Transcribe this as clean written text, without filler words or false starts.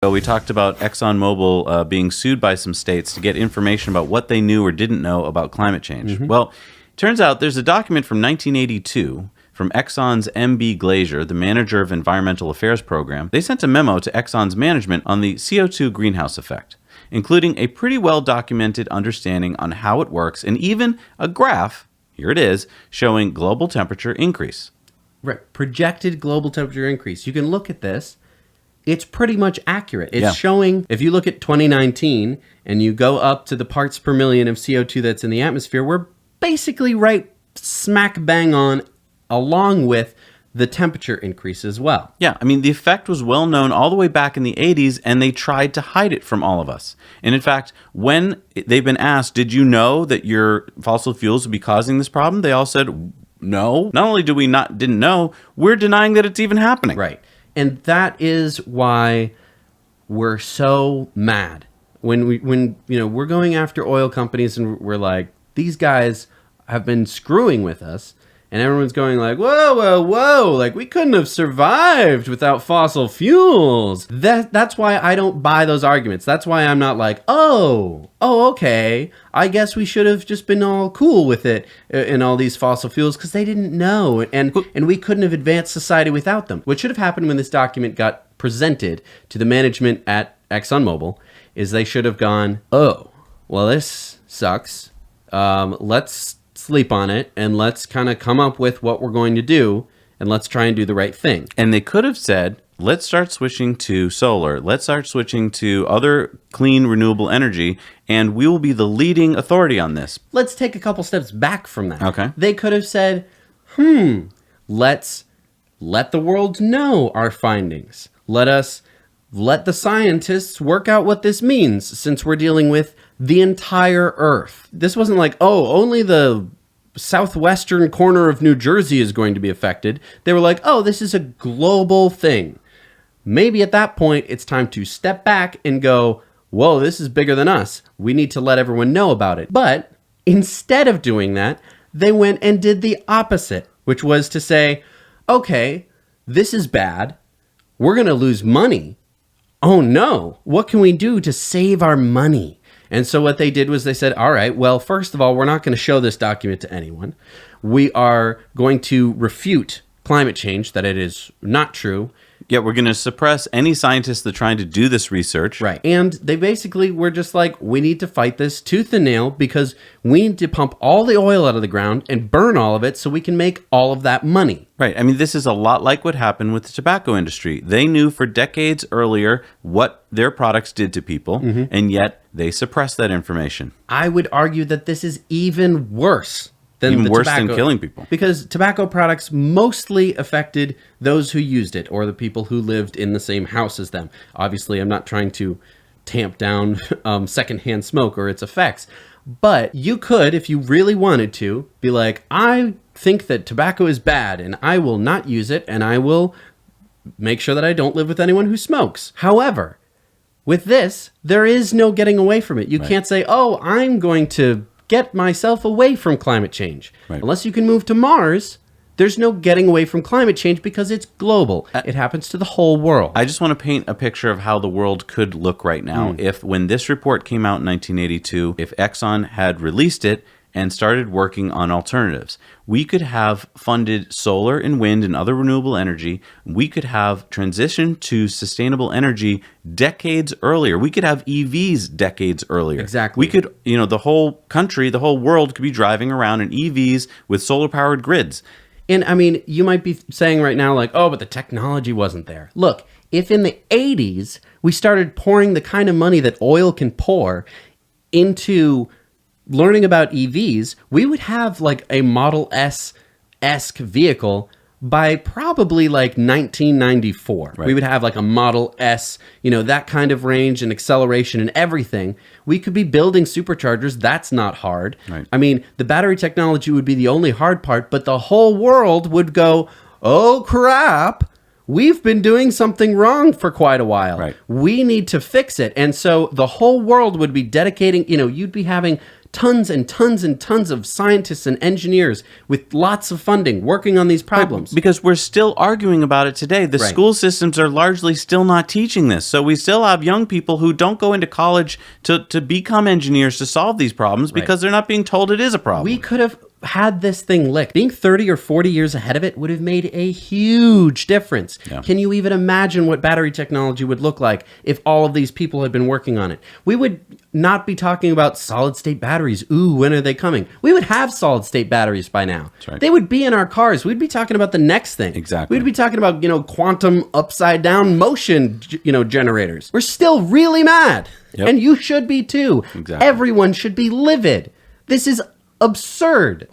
We talked about ExxonMobil being sued by some states to get information about what they knew or didn't know about climate change. Mm-hmm. Well, it turns out there's a document from 1982 from Exxon's M.B. Glazier, the manager of Environmental Affairs Program. They sent a memo to Exxon's management on the CO2 greenhouse effect, including a pretty well-documented understanding on how it works and even a graph, here it is, showing global temperature increase. Right, projected global temperature increase. You can look at this. It's pretty much accurate. It's showing, if you look at 2019 and you go up to the parts per million of CO2 that's in the atmosphere, we're basically right smack bang on, along with the temperature increase as well. Yeah, I mean, the effect was well known all the way back in the 80s, and they tried to hide it from all of us. And in fact, when they've been asked, did you know that your fossil fuels would be causing this problem? They all said, no. Not only didn't know, we're denying that it's even happening. Right. And that is why we're so mad when we're going after oil companies and we're like, these guys have been screwing with us, and everyone's going like, whoa, like we couldn't have survived without fossil fuels. That's why I don't buy those arguments. That's why I'm not like, okay, I guess we should have just been all cool with it in all these fossil fuels because they didn't know, and we couldn't have advanced society without them. What should have happened when this document got presented to the management at ExxonMobil is they should have gone, oh, well, this sucks. Let's sleep on it and let's kind of come up with what we're going to do and let's try and do the right thing. And they could have said, let's start switching to solar. Let's start switching to other clean, renewable energy, and we will be the leading authority on this. Let's take a couple steps back from that. Okay. They could have said, let's let the world know our findings. Let the scientists work out what this means, since we're dealing with the entire Earth. This wasn't like, only the southwestern corner of New Jersey is going to be affected. They were like, this is a global thing. Maybe at that point, it's time to step back and go, whoa, this is bigger than us. We need to let everyone know about it. But instead of doing that, they went and did the opposite, which was to say, okay, this is bad. We're going to lose money. Oh no, what can we do to save our money? And so what they did was they said, all right, well, first of all, we're not going to show this document to anyone. We are going to refute climate change, that it is not true. Yeah, we're going to suppress any scientists that are trying to do this research. Right. And they basically were just like, we need to fight this tooth and nail because we need to pump all the oil out of the ground and burn all of it so we can make all of that money. Right. I mean, this is a lot like what happened with the tobacco industry. They knew for decades earlier what their products did to people, and yet they suppressed that information. I would argue that this is even worse. Even worse than killing people. Because tobacco products mostly affected those who used it or the people who lived in the same house as them. Obviously, I'm not trying to tamp down secondhand smoke or its effects. But you could, if you really wanted to, be like, I think that tobacco is bad and I will not use it and I will make sure that I don't live with anyone who smokes. However, with this, there is no getting away from it. You can't say, I'm going to get myself away from climate change. Right. Unless you can move to Mars, there's no getting away from climate change because it's global. It happens to the whole world. I just want to paint a picture of how the world could look right now. If when this report came out in 1982, if Exxon had released it and started working on alternatives, we could have funded solar and wind and other renewable energy. We could have transitioned to sustainable energy decades earlier. We could have EVs decades earlier. Exactly. We could, the whole country, the whole world could be driving around in EVs with solar-powered grids. And I mean, you might be saying right now, like, but the technology wasn't there. Look, if in the 80s we started pouring the kind of money that oil can pour into learning about EVs, we would have like a Model S-esque vehicle by probably like 1994. Right. We would have like a Model S, that kind of range and acceleration and everything. We could be building superchargers. That's not hard. Right. I mean, the battery technology would be the only hard part, but the whole world would go, oh crap, we've been doing something wrong for quite a while. Right. We need to fix it. And so the whole world would be dedicating, you'd be having tons and tons and tons of scientists and engineers with lots of funding working on these problems. Because we're still arguing about it today. The Right. school systems are largely still not teaching this. So we still have young people who don't go into college to become engineers to solve these problems because they're not being told it is a problem. We could have had this thing licked. Being 30 or 40 years ahead of it would have made a huge difference. Yeah. Can you even imagine what battery technology would look like if all of these people had been working on it? We would not be talking about solid state batteries. Ooh, when are they coming? We would have solid state batteries by now. That's right. They would be in our cars. We'd be talking about the next thing. Exactly. We'd be talking about, quantum upside down motion, generators. We're still really mad. Yep. And you should be too. Exactly. Everyone should be livid. This is absurd.